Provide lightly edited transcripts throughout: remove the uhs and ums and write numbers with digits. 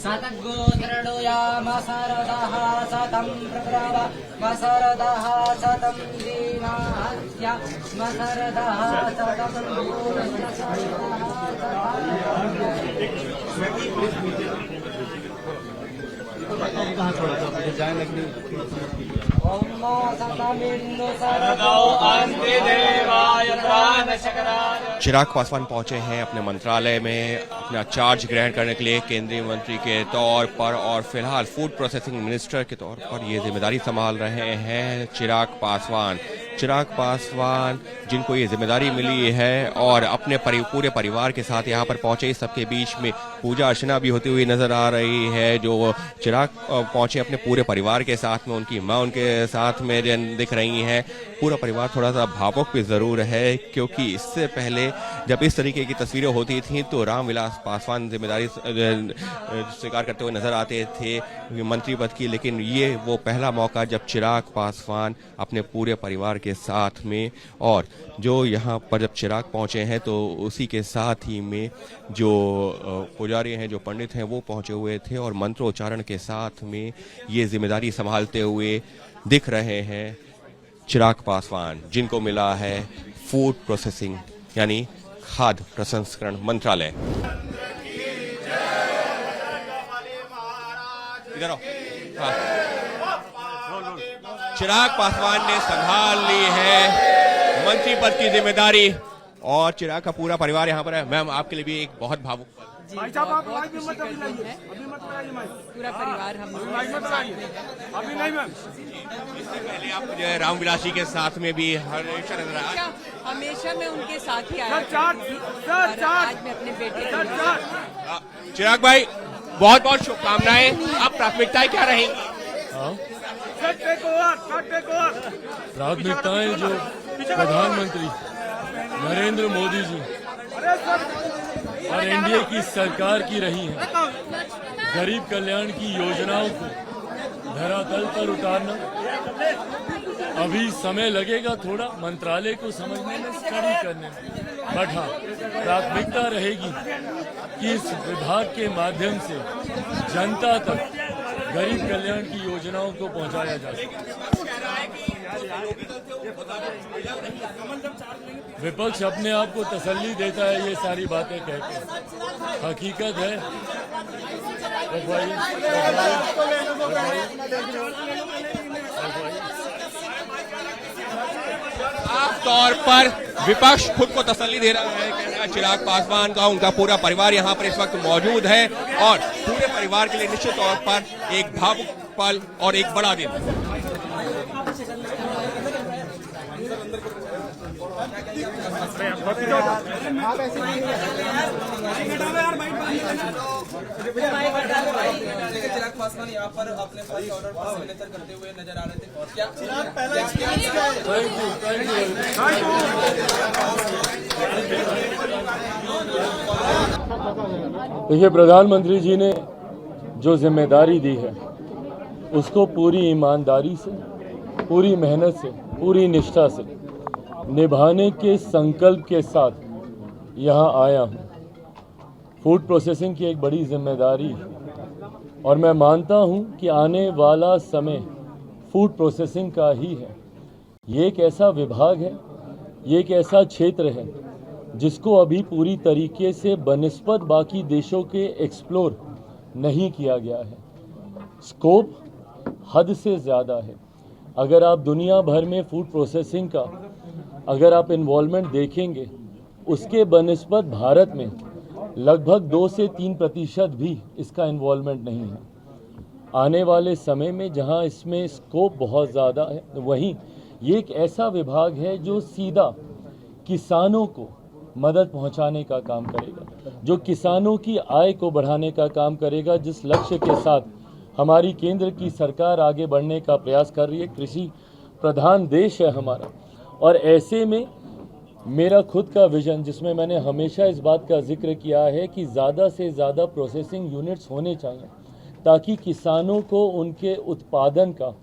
सतगोत्रडोयाम सरदः सतं प्रभव मसरदः सतं दीनाहत्या मसरदः सतं चिराग पासवान पहुंचे हैं अपने मंत्रालय में अपना चार्ज ग्रहण करने के लिए केंद्रीय मंत्री के तौर पर, और फिलहाल फूड प्रोसेसिंग मिनिस्टर के तौर पर ये जिम्मेदारी संभाल रहे हैं चिराग पासवान जिनको ये जिम्मेदारी मिली है, और अपने पूरे परिवार के साथ यहाँ पर पहुंचे। इस सबके बीच में पूजा अर्चना भी होती हुई नजर आ रही है। जो चिराग पहुंचे अपने पूरे परिवार के साथ में, उनकी माँ उनके साथ में दिख रही हैं। पूरा परिवार थोड़ा सा भावुक भी जरूर है, क्योंकि इससे पहले जब इस तरीके की तस्वीरें होती थी तो रामविलास पासवान जिम्मेदारी स्वीकार करते हुए नजर आते थे मंत्री पद की, लेकिन ये वो पहला मौका जब चिराग पासवान अपने पूरे परिवार के साथ में, और जो यहाँ पर जब चिराग पहुंचे हैं तो उसी के साथ ही में जो पुजारी हैं, जो पंडित हैं, वो पहुंचे हुए थे और मंत्रोच्चारण के साथ में ये जिम्मेदारी संभालते हुए दिख रहे हैं चिराग पासवान, जिनको मिला है फूड प्रोसेसिंग यानी खाद्य प्रसंस्करण मंत्रालय। इधर आओ। हाँ। चिराग पासवान ने संभाल ली है मंत्री पद की जिम्मेदारी, और चिराग का पूरा परिवार यहाँ पर है। मैम, आपके लिए भी एक बहुत भावुक भाई साहब, आप लाइव में मत अभी लाइए, पूरा परिवार हम लोग अभी नहीं मैम। इससे पहले आप जो है रामविलास जी के साथ में भी हमेशा नजर आया। हमेशा मैं उनके साथ ही आया। आज मैं अपने बेटे चिराग भाई, बहुत बहुत शुभकामनाएं। अब प्राथमिकताएं क्या रहेंगी? प्राथमिकताएं जो प्रधानमंत्री नरेंद्र मोदी जी और एनडीए की सरकार की रही है, गरीब कल्याण की योजनाओं को धरातल पर उतारना। अभी समय लगेगा थोड़ा मंत्रालय को समझने में, स्टडी करने में, बट हाँ, प्राथमिकता रहेगी कि इस विभाग के माध्यम से जनता तक गरीब कल्याण की योजनाओं को पहुंचाया जा सके। विपक्ष अपने आप को तसल्ली देता है ये सारी बातें कहकर, हकीकत है साफ तौर पर विपक्ष खुद को तसल्ली दे रहा है, कह रहा है चिराग पासवान का उनका पूरा परिवार यहाँ पर इस वक्त मौजूद है, और पूरे परिवार के लिए निश्चित तौर पर एक भावुक पल और एक बड़ा दिन। चिराग पासवान यहाँ पर अपने पद ऑर्डर पर सिग्नेचर करते हुए नजर आ रहे थे, और क्या देखिए, प्रधानमंत्री जी ने जो जिम्मेदारी दी है उसको पूरी ईमानदारी से, पूरी मेहनत से, पूरी निष्ठा से निभाने के संकल्प के साथ यहाँ आया हूँ। फूड प्रोसेसिंग की एक बड़ी जिम्मेदारी है, और मैं मानता हूँ कि आने वाला समय फूड प्रोसेसिंग का ही है। ये एक ऐसा विभाग है, ये एक ऐसा क्षेत्र है जिसको अभी पूरी तरीके से बनिस्बत बाकी देशों के एक्सप्लोर नहीं किया गया है। स्कोप हद से ज़्यादा है। अगर आप दुनिया भर में फूड प्रोसेसिंग का अगर आप इन्वॉल्वमेंट देखेंगे, उसके बनिस्बत भारत में लगभग 2 से 3% भी इसका इन्वॉल्वमेंट नहीं है। आने वाले समय में जहां इसमें स्कोप बहुत ज़्यादा है, वहीं ये एक ऐसा विभाग है जो सीधा किसानों को मदद पहुंचाने का काम करेगा, जो किसानों की आय को बढ़ाने का काम करेगा, जिस लक्ष्य के साथ हमारी केंद्र की सरकार आगे बढ़ने का प्रयास कर रही है। कृषि प्रधान देश है हमारा, और ऐसे में मेरा खुद का विजन, जिसमें मैंने हमेशा इस बात का जिक्र किया है कि ज़्यादा से ज़्यादा प्रोसेसिंग यूनिट्स होने चाहिए ताकि किसानों को उनके उत्पादन का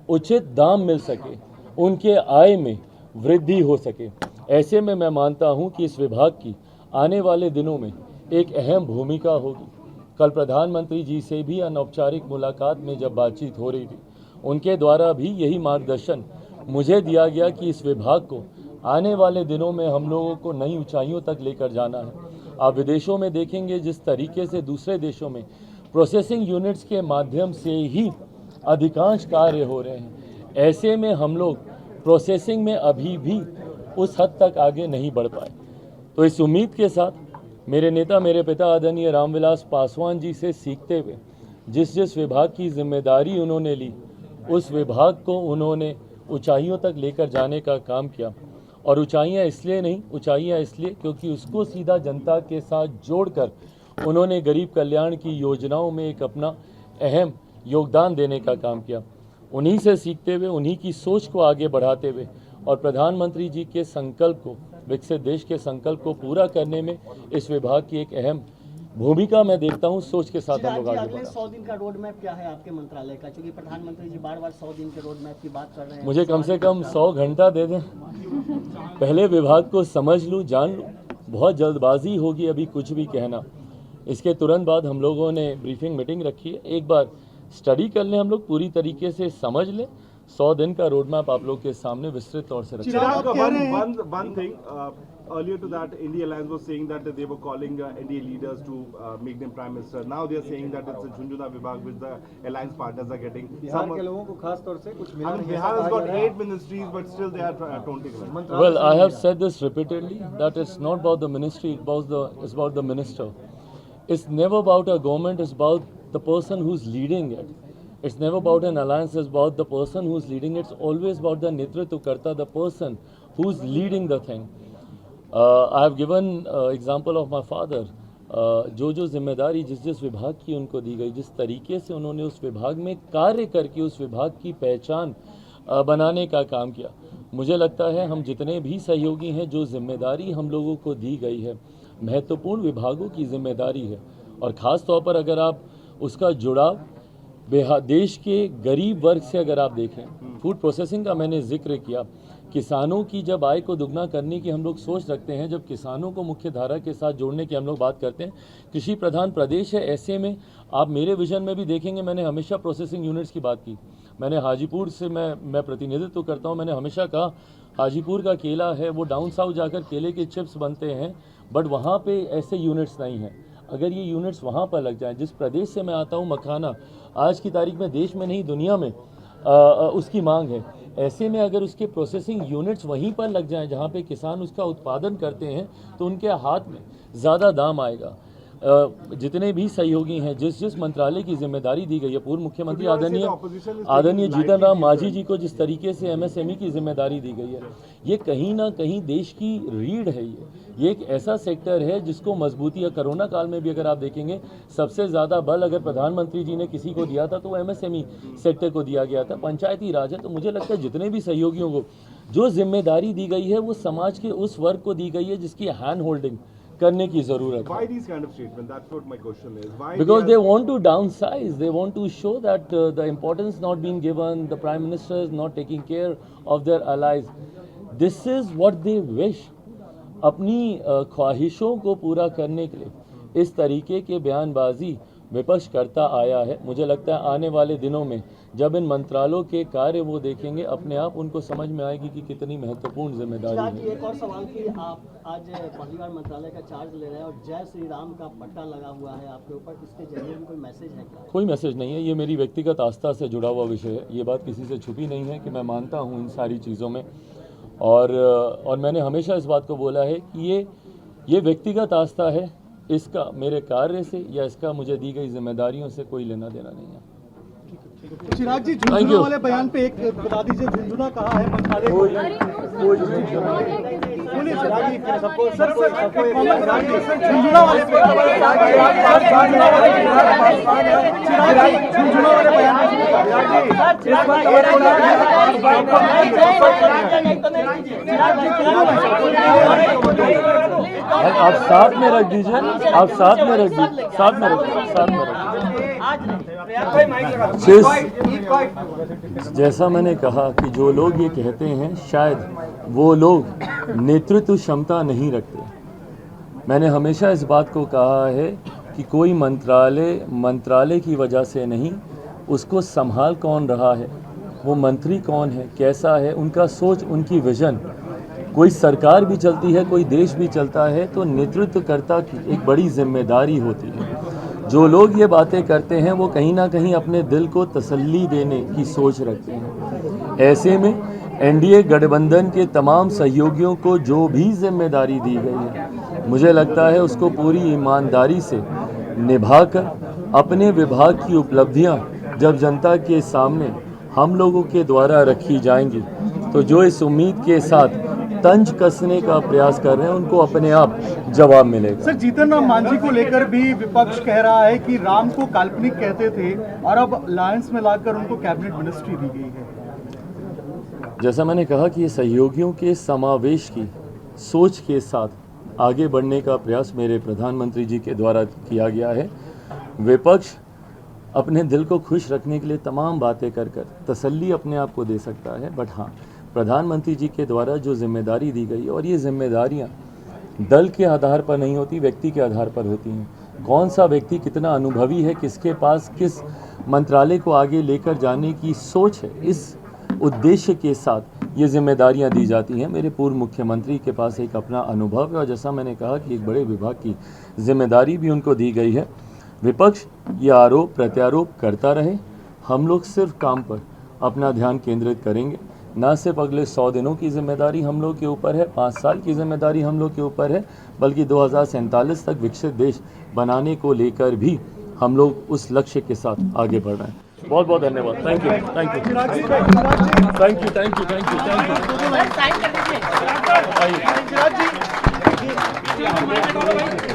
उचित दाम मिल सके, उनके आय में वृद्धि हो सके। ऐसे में मैं मानता हूं कि इस विभाग की आने वाले दिनों में एक अहम भूमिका होगी। कल प्रधानमंत्री जी से भी अनौपचारिक मुलाकात में जब बातचीत हो रही थी, उनके द्वारा भी यही मार्गदर्शन मुझे दिया गया कि इस विभाग को आने वाले दिनों में हम लोगों को नई ऊंचाइयों तक लेकर जाना है। आप विदेशों में देखेंगे जिस तरीके से दूसरे देशों में प्रोसेसिंग यूनिट्स के माध्यम से ही अधिकांश कार्य हो रहे हैं, ऐसे में हम लोग प्रोसेसिंग में अभी भी उस हद तक आगे नहीं बढ़ पाए। तो इस उम्मीद के साथ मेरे नेता, मेरे पिता आदरणीय रामविलास पासवान जी से सीखते हुए जिस जिस विभाग की जिम्मेदारी उन्होंने ली, उस विभाग को उन्होंने ऊंचाइयों तक लेकर जाने का काम किया। और ऊंचाइयां इसलिए नहीं, ऊंचाइयां इसलिए क्योंकि उसको सीधा जनता के साथ जोड़कर उन्होंने गरीब कल्याण की योजनाओं में एक अपना अहम योगदान देने का काम किया। उन्हीं से सीखते हुए, उन्हीं की सोच को आगे बढ़ाते हुए और प्रधानमंत्री जी के संकल्प को, विकसित देश के संकल्प को पूरा करने में इस विभाग की एक अहम भूमिका मैं देखता हूं। सोच के साथ हम लोग आगे अगले बढ़ा। 100 दिन का रोड मैप क्या है आपके मंत्रालय का? क्योंकि प्रधानमंत्री जी बार बार 100 दिन के रोड मैप की बात कर रहे हैं। मुझे कम से कम 100 घंटा दे दें, पहले विभाग को समझ लूँ, जान लूँ। बहुत जल्दबाजी होगी अभी कुछ भी कहना। इसके तुरंत बाद हम लोगों ने ब्रीफिंग मीटिंग रखी है, एक बार स्टडी कर लें, हम लोग पूरी तरीके से समझ लें। 100 दिन का रोड मैप आप लोग के सामने विस्तृत तौर से रखें। One thing, earlier to that, India Alliance was saying that they were calling NDA leaders to make them prime minister. Now they are saying that it's a Junjuna Vibhag which the alliance partners are getting. Bihar के लोगों को खास तौर से कुछ मिला I mean, नहीं, Bihar ऐसा has कहा got जा रहा है। 8 ministries, but still they are taunting them. Well, I have said this repeatedly, that it's not about the ministry, it's about the minister. It's never about a government, it's about the person who's leading it. It's never about an alliance, it's about the person who's leading it. It's always about the Netritva Karta, the person who's leading the thing. I have given example of my father. जो जिम्मेदारी जिस जिस विभाग की उनको दी गई, जिस तरीके से उन्होंने उस विभाग में कार्य करके उस विभाग की पहचान बनाने का काम किया, मुझे लगता है हम जितने भी सहयोगी हैं, जो जिम्मेदारी हम लोगों को दी गई है, महत्वपूर्ण विभागों की जिम्मेदारी है। और ख़ास तौर पर अगर आप उसका जुड़ाव देश के गरीब वर्ग से अगर आप देखें, फूड प्रोसेसिंग का मैंने जिक्र किया, किसानों की जब आय को दुगना करने की हम लोग सोच रखते हैं, जब किसानों को मुख्य धारा के साथ जोड़ने की हम लोग बात करते हैं, कृषि प्रधान प्रदेश है, ऐसे में आप मेरे विजन में भी देखेंगे मैंने हमेशा प्रोसेसिंग यूनिट्स की बात की। मैंने हाजीपुर से मैं प्रतिनिधित्व करता हूं, मैंने हमेशा कहा हाजीपुर का केला है वो डाउन साउथ जाकर केले के चिप्स बनते हैं, बट वहाँ पे ऐसे यूनिट्स नहीं हैं। अगर ये यूनिट्स वहाँ पर लग जाएं, जिस प्रदेश से मैं आता हूँ मखाना आज की तारीख में देश में नहीं दुनिया में उसकी मांग है, ऐसे में अगर उसके प्रोसेसिंग यूनिट्स वहीं पर लग जाएं जहाँ पे किसान उसका उत्पादन करते हैं तो उनके हाथ में ज़्यादा दाम आएगा। जितने भी सहयोगी हैं, जिस जिस मंत्रालय की जिम्मेदारी दी गई है, पूर्व मुख्यमंत्री आदरणीय जीतन राम मांझी जी को जिस तरीके से MSME की जिम्मेदारी दी गई है, ये कहीं ना कहीं देश की रीढ़ है। ये एक ऐसा सेक्टर है जिसको मजबूती है। कोरोना काल में भी अगर आप देखेंगे सबसे ज़्यादा बल अगर प्रधानमंत्री जी ने किसी को दिया था तो वो MSME सेक्टर को दिया गया था, पंचायती राज है। तो मुझे लगता है जितने भी सहयोगियों को जो जिम्मेदारी दी गई है वो समाज के उस वर्ग को दी गई है जिसकी हैंड होल्डिंग करने की जरूरत है। Why these kind of statements? That's what my question is. Why? Because they want to downsize, they want to show that the importance not being given, the prime minister is not taking care of their allies. This is what they wish. अपनी ख्वाहिशों को पूरा करने के लिए इस तरीके के बयानबाजी विपक्ष करता आया है। मुझे लगता है आने वाले दिनों में जब इन मंत्रालयों के कार्य वो देखेंगे, अपने आप उनको समझ में आएगी कि कितनी महत्वपूर्ण जिम्मेदारी है। एक और सवाल कि आप आज पहली बार मंत्रालय का चार्ज ले रहे हैं और जय श्री राम का पट्टा लगा हुआ है आपके ऊपर, इसके जरिए भी कोई मैसेज है क्या? कोई मैसेज नहीं है, ये मेरी व्यक्तिगत आस्था से जुड़ा हुआ विषय है। ये बात किसी से छुपी नहीं है कि मैं मानता हूँ इन सारी चीज़ों में, और मैंने हमेशा इस बात को बोला है कि ये व्यक्तिगत आस्था है, इसका मेरे कार्य से या इसका मुझे दी गई जिम्मेदारियों से कोई लेना देना नहीं है। चिराग जी, झुंझुनू वाले बयान पे एक बता दीजिए, झुंझुनू कहा है मंत्रालय को? बोलिए चिराग जी, सबको झुंझुनू वाले बयान आप साथ में रख दीजिए, आप साथ में रख दीजिए, साथ में रख जैसा मैंने कहा कि जो लोग ये कहते हैं शायद वो लोग नेतृत्व क्षमता नहीं रखते। मैंने हमेशा इस बात को कहा है कि कोई मंत्रालय की वजह से नहीं, उसको संभाल कौन रहा है, वो मंत्री कौन है, कैसा है, उनका सोच, उनकी विजन। कोई सरकार भी चलती है, कोई देश भी चलता है तो नेतृत्वकर्ता की एक बड़ी जिम्मेदारी होती है। जो लोग ये बातें करते हैं वो कहीं ना कहीं अपने दिल को तसल्ली देने की सोच रखते हैं। ऐसे में एनडीए गठबंधन के तमाम सहयोगियों को जो भी जिम्मेदारी दी गई है, मुझे लगता है उसको पूरी ईमानदारी से निभाकर अपने विभाग की उपलब्धियां जब जनता के सामने हम लोगों के द्वारा रखी जाएंगी तो जो इस उम्मीद के साथ तंज कसने का प्रयास कर रहे हैं उनको अपने आप जवाब मिलेगा। सर, जीतन राम मांझी को लेकर भी विपक्ष कह रहा है कि राम को काल्पनिक कहते थे और अब अलायंस में लाकर उनको कैबिनेट मिनिस्ट्री दी गई है। जैसा मैंने कहा कि ये सहयोगियों के समावेश की सोच के साथ आगे बढ़ने का प्रयास मेरे प्रधानमंत्री जी के द्वारा किया गया है। विपक्ष अपने दिल को खुश रखने के लिए तमाम बातें कर तसल्ली अपने आप को दे सकता है, बट हाँ, प्रधानमंत्री जी के द्वारा जो जिम्मेदारी दी गई है और ये जिम्मेदारियां दल के आधार पर नहीं होती, व्यक्ति के आधार पर होती हैं। कौन सा व्यक्ति कितना अनुभवी है, किसके पास किस मंत्रालय को आगे लेकर जाने की सोच है, इस उद्देश्य के साथ ये जिम्मेदारियां दी जाती हैं। मेरे पूर्व मुख्यमंत्री के पास एक अपना अनुभव है और जैसा मैंने कहा कि एक बड़े विभाग की जिम्मेदारी भी उनको दी गई है। विपक्ष ये आरोप प्रत्यारोप करता रहे, हम लोग सिर्फ काम पर अपना ध्यान केंद्रित करेंगे। ना सिर्फ अगले 100 दिनों की जिम्मेदारी हम लोग के ऊपर है, 5 साल की जिम्मेदारी हम लोग के ऊपर है, बल्कि 2047 तक विकसित देश बनाने को लेकर भी हम लोग उस लक्ष्य के साथ आगे बढ़ रहे हैं। बहुत बहुत धन्यवाद। Thank you, thank you, thank you, thank you, thank you, thank you.